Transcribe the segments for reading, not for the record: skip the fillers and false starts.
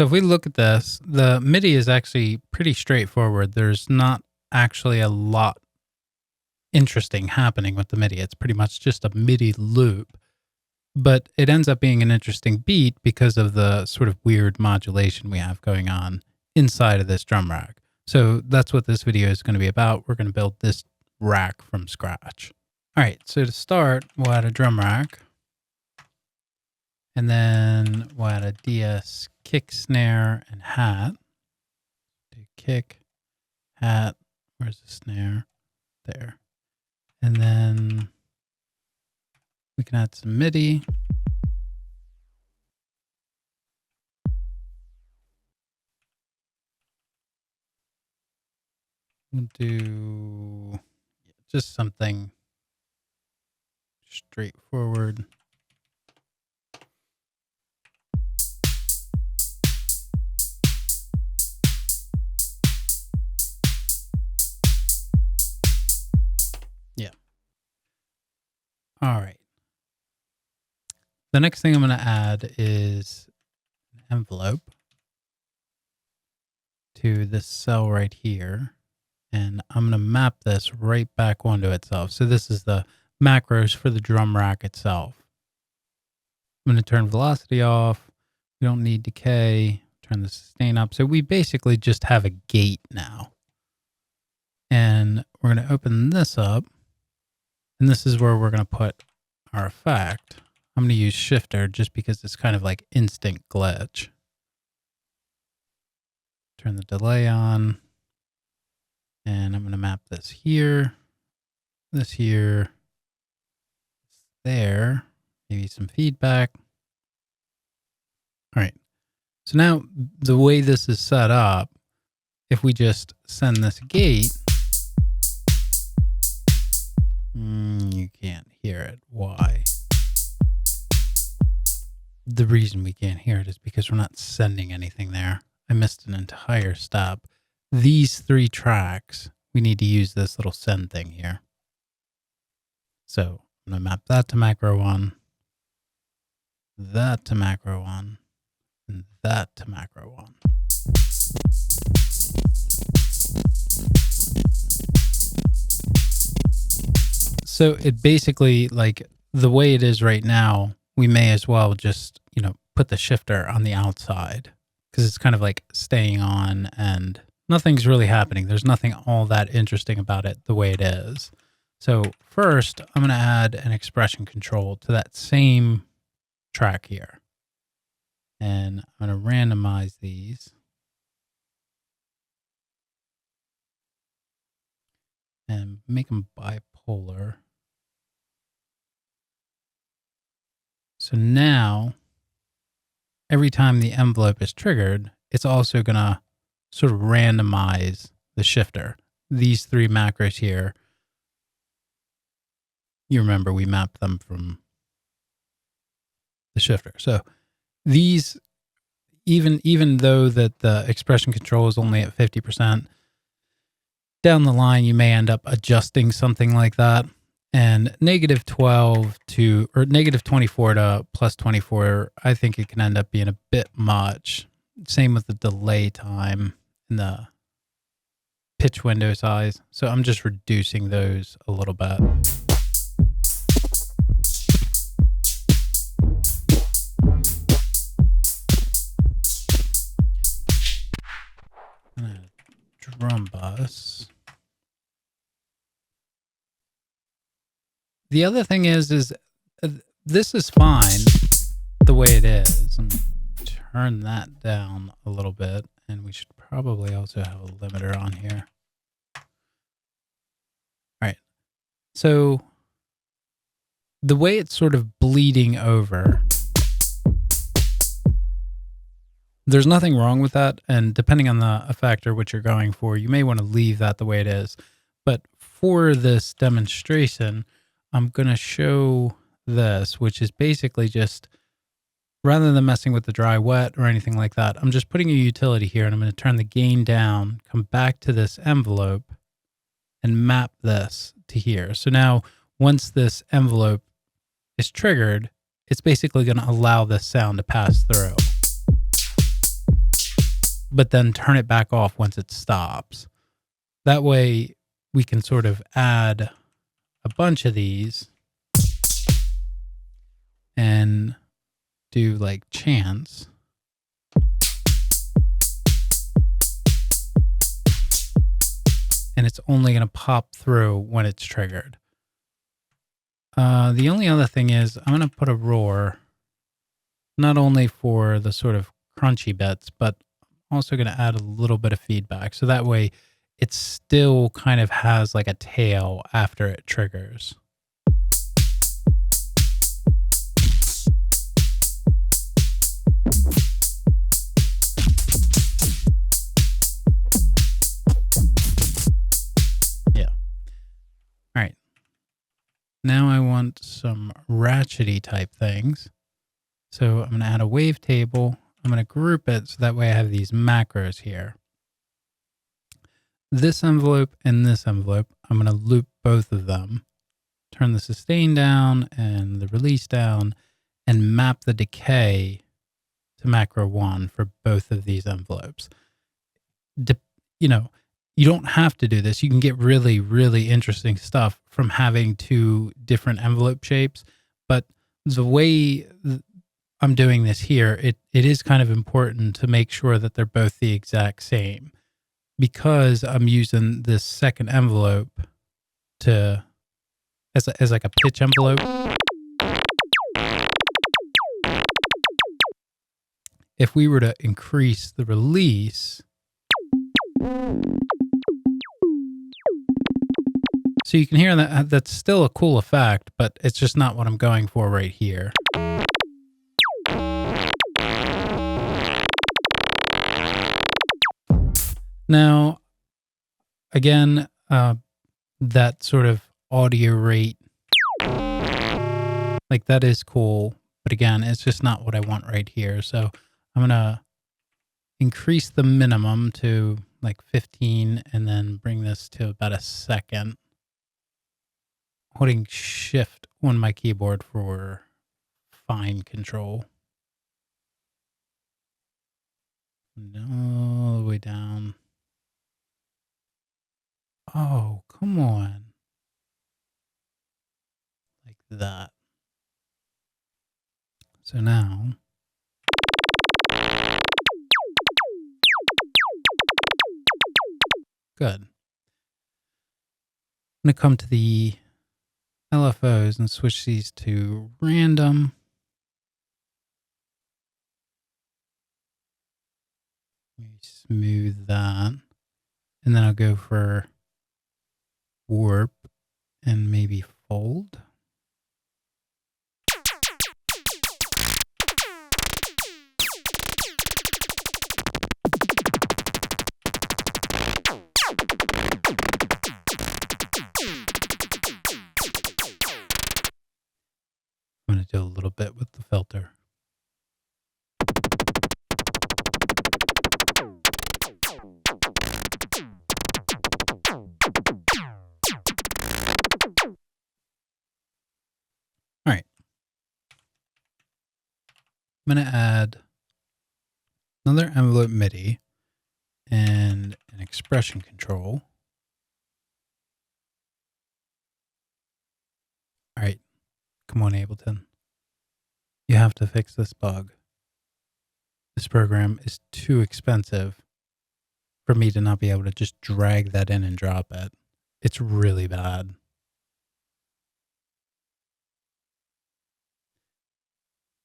So if we look at this, the MIDI is actually pretty straightforward. There's not actually a lot interesting happening with the MIDI. It's pretty much just a MIDI loop, but it ends up being an interesting beat because of the sort of weird modulation we have going on inside of this drum rack. So that's what this video is going to be about. We're going to build this rack from scratch. All right, so to start, we'll add a drum rack. And then we'll add a DS kick, snare, and hat. Do kick, hat, where's the snare? There. And then we can add some MIDI. We'll do just something straightforward. All right. The next thing I'm going to add is an envelope to this cell right here. And I'm going to map this right back onto itself. So this is the macros for the drum rack itself. I'm going to turn velocity off. We don't need decay. Turn the sustain up. So we basically just have a gate now. And we're going to open this up. And this is where we're going to put our effect. I'm going to use shifter just because it's kind of like instant glitch. Turn the delay on. And I'm going to map this here, there, maybe some feedback. All right. So now the way this is set up, if we just send this gate, you can't hear it. Why? The reason we can't hear it is because we're not sending anything there. I missed an entire step. These 3 tracks, we need to use this little send thing here. So I'm going to map that to macro 1, that to macro 1, and that to macro 1. So it basically, like the way it is right now, we may as well just, put the shifter on the outside because it's kind of like staying on and nothing's really happening. There's nothing all that interesting about it the way it is. So first, I'm going to add an expression control to that same track here. And I'm going to randomize these. And make them bipolar. So now, every time the envelope is triggered, it's also going to sort of randomize the shifter. These 3 macros here, you remember we mapped them from the shifter. So these, even though that the expression control is only at 50%, down the line you may end up adjusting something like that. And -12 to, or -24 to +24, I think it can end up being a bit much. Same with the delay time and the pitch window size. So I'm just reducing those a little bit. Drum bus. The other thing is this is fine the way it is. I'm going to turn that down a little bit, and we should probably also have a limiter on here. All right. So the way it's sort of bleeding over, there's nothing wrong with that. And depending on the effect or what you're going for, you may want to leave that the way it is. But for this demonstration, I'm going to show this, which is basically just, rather than messing with the dry wet or anything like that, I'm just putting a utility here and I'm going to turn the gain down, come back to this envelope and map this to here. So now once this envelope is triggered, it's basically going to allow this sound to pass through. but then turn it back off once it stops. That way we can sort of add a bunch of these and do like chants. And it's only going to pop through when it's triggered. The only other thing is I'm going to put a roar, not only for the sort of crunchy bits, but I'm also going to add a little bit of feedback. So that way it still kind of has like a tail after it triggers. Yeah. All right. Now I want some ratchety type things. So I'm going to add a wavetable. I'm going to group it so that way I have these macros here. This envelope and this envelope, I'm going to loop both of them, turn the sustain down and the release down, and map the decay to macro 1 for both of these envelopes. You know, you don't have to do this. You can get really, really interesting stuff from having two different envelope shapes. But the way I'm doing this here, it is kind of important to make sure that they're both the exact same, because I'm using this second envelope to as like a pitch envelope. If we were to increase the release, so you can hear that that's still a cool effect, but it's just not what I'm going for right here. Now, again, that sort of audio rate, like that is cool, but again, it's just not what I want right here. So I'm going to increase the minimum to like 15 and then bring this to about a second. Holding shift on my keyboard for fine control. All the way down. Oh, come on. Like that. So now, good. I'm going to come to the LFOs and switch these to random. Smooth that. And then I'll go for warp and maybe fold. I'm going to do a little bit with the filter. All right. I'm going to add another envelope MIDI and an expression control. All right. Come on, Ableton. You have to fix this bug. This program is too expensive for me to not be able to just drag that in and drop it. It's really bad.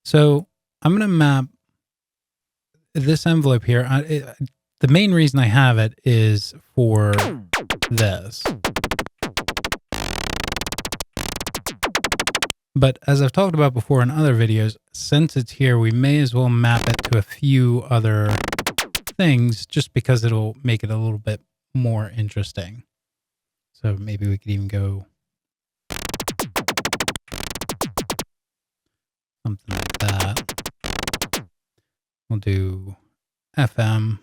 So I'm going to map this envelope here. The main reason I have it is for this. But as I've talked about before in other videos, since it's here, we may as well map it to a few other things just because it'll make it a little bit more interesting. So maybe we could even go something like that. We'll do FM.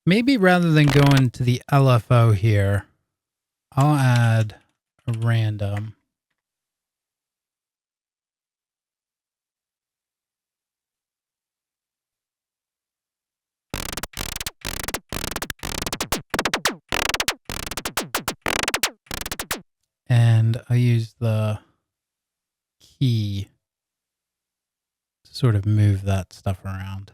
Maybe rather than going to the LFO here, I'll add a random. And I use the key to sort of move that stuff around.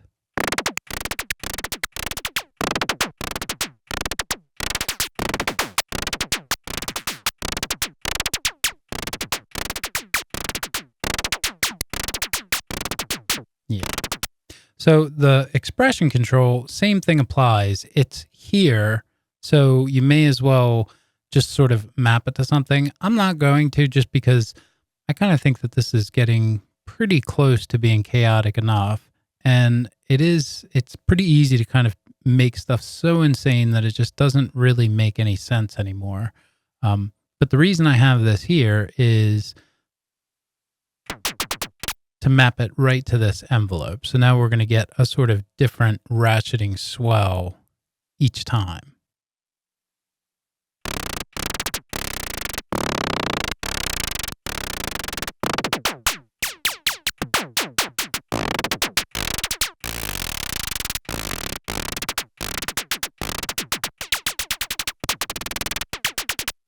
Yeah. So the expression control, same thing applies. It's here, so you may as well just sort of map it to something. I'm not going to, just because I kind of think that this is getting pretty close to being chaotic enough. And it's pretty easy to kind of make stuff so insane that it just doesn't really make any sense anymore. But the reason I have this here is to map it right to this envelope. So now we're going to get a sort of different ratcheting swell each time.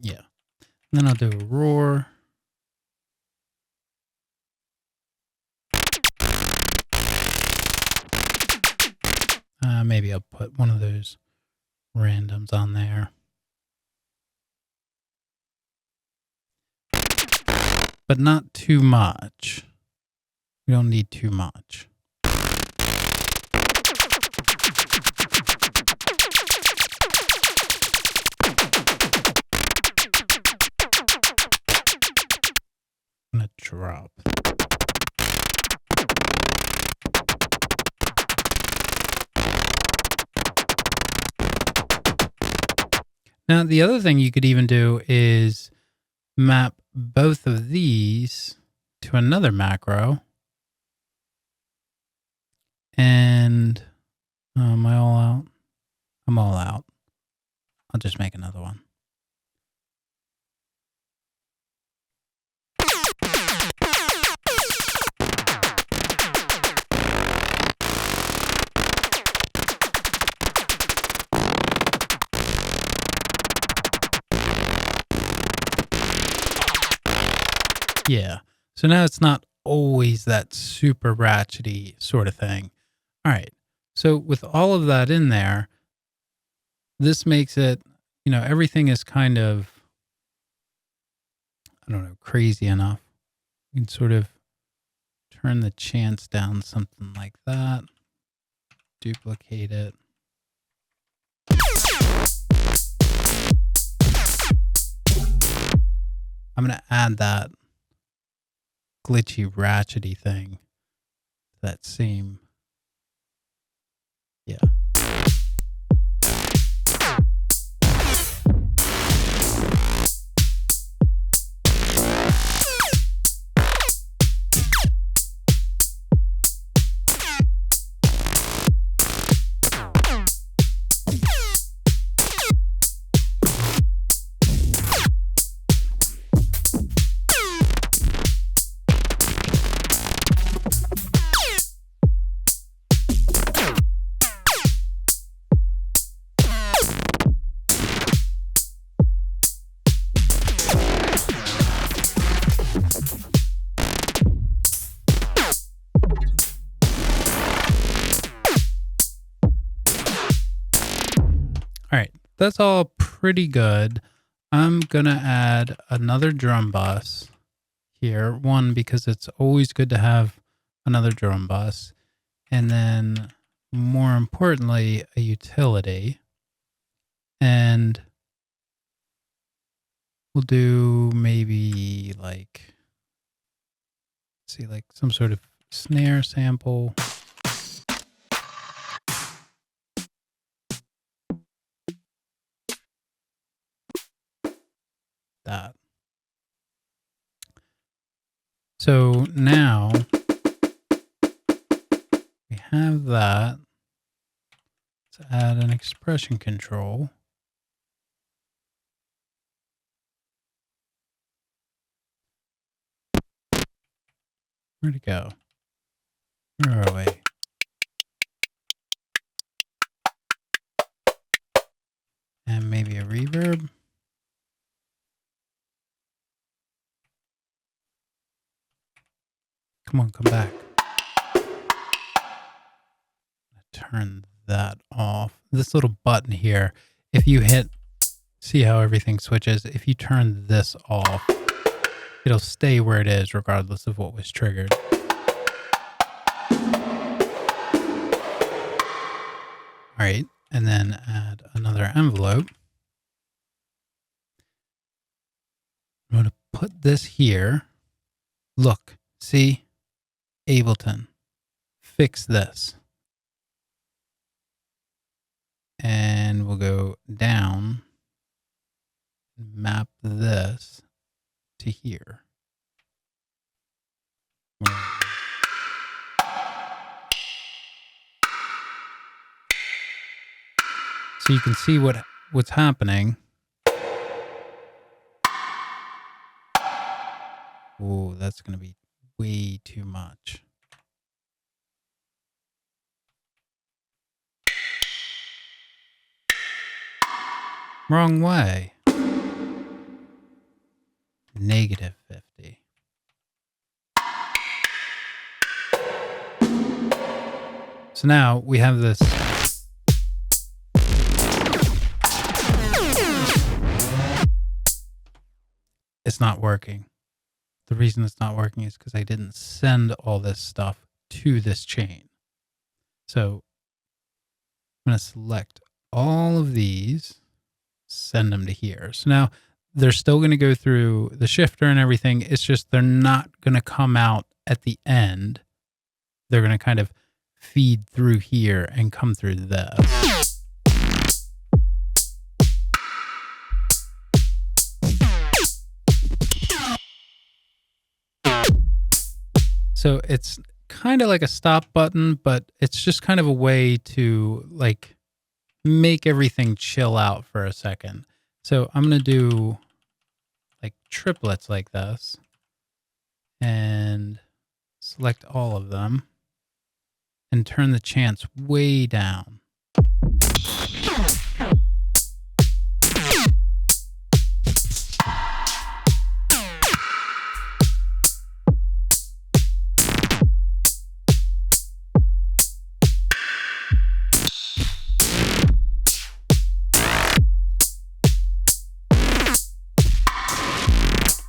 Yeah. And then I'll do a roar. Maybe I'll put one of those randoms on there. But not too much. We don't need too much. I'm going to drop. Now, the other thing you could even do is map both of these to another macro. And am I all out? I'm all out. I'll just make another one. Yeah. So now it's not always that super ratchety sort of thing. All right. So with all of that in there, this makes it, everything is kind of, I don't know, crazy enough. You can sort of turn the chance down, something like that. Duplicate it. I'm going to add that glitchy, ratchety thing to that same. Yeah. All right, that's all pretty good. I'm going to add another drum bus here. One, because it's always good to have another drum bus. And then more importantly, a utility. And we'll do maybe like, let's see, like some sort of snare sample. That. So now we have that. Let's add an expression control. Where'd it go? Where are we? And maybe a reverb. Come on, come back. Turn that off. This little button here, if you hit, see how everything switches? If you turn this off, it'll stay where it is regardless of what was triggered. All right, and then add another envelope. I'm going to put this here. Look, see? Ableton. Fix this. And we'll go down, map this to here. So you can see what's happening. Oh, that's going to be way too much. Wrong way. Negative 50. So now we have this. It's not working. The reason it's not working is because I didn't send all this stuff to this chain. So I'm going to select all of these, send them to here. So now they're still going to go through the shifter and everything. It's just they're not going to come out at the end. They're going to kind of feed through here and come through this. So it's kind of like a stop button, but it's just kind of a way to like make everything chill out for a second. So I'm going to do like triplets like this and select all of them and turn the chance way down.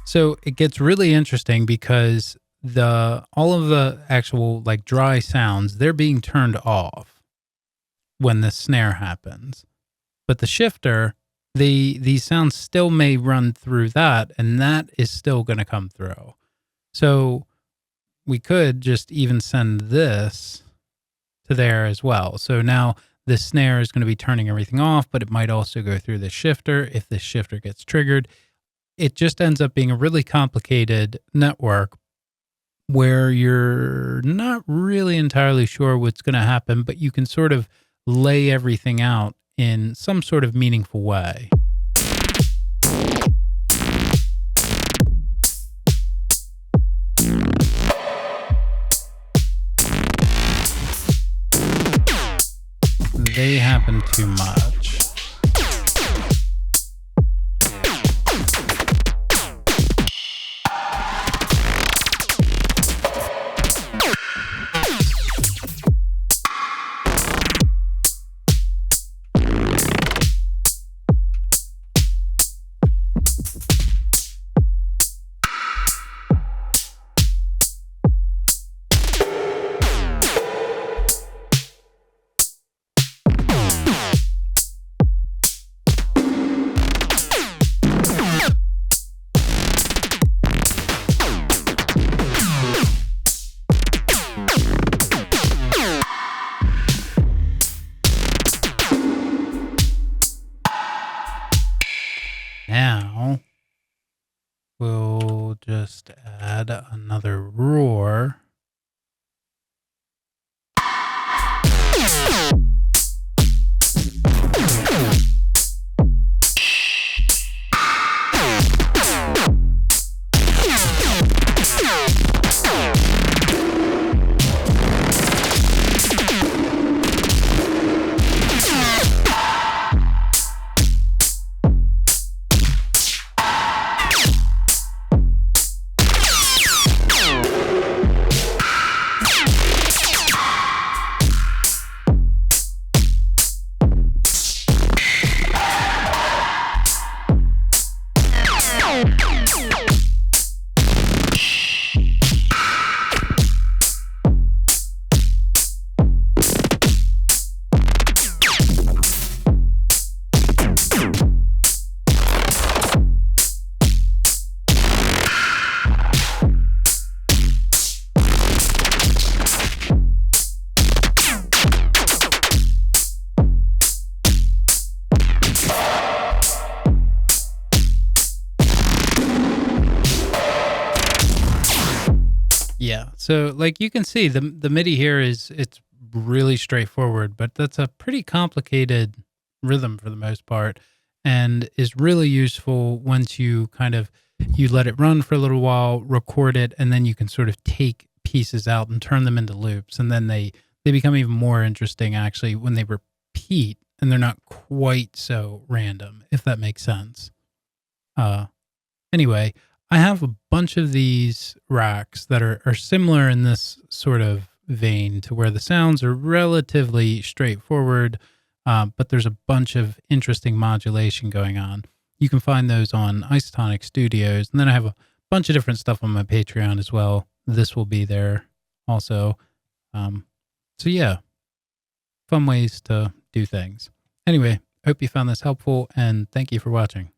So it gets really interesting because all of the actual like dry sounds, they're being turned off when the snare happens. But the shifter, these sounds still may run through that, and that is still going to come through. So we could just even send this to there as well. So now the snare is going to be turning everything off, but it might also go through the shifter if the shifter gets triggered. It just ends up being a really complicated network where you're not really entirely sure what's going to happen, but you can sort of lay everything out in some sort of meaningful way. They happen too much. Now, we'll just add another roar. So like you can see the MIDI here it's really straightforward, but that's a pretty complicated rhythm for the most part, and is really useful once you kind of you let it run for a little while, record it, and then you can sort of take pieces out and turn them into loops, and then they become even more interesting actually when they repeat and they're not quite so random, if that makes sense. Uh, Anyway, I have a bunch of these racks that are similar in this sort of vein to where the sounds are relatively straightforward, but there's a bunch of interesting modulation going on. You can find those on Isotonic Studios. And then I have a bunch of different stuff on my Patreon as well. This will be there also. So yeah, fun ways to do things. Anyway, hope you found this helpful and thank you for watching.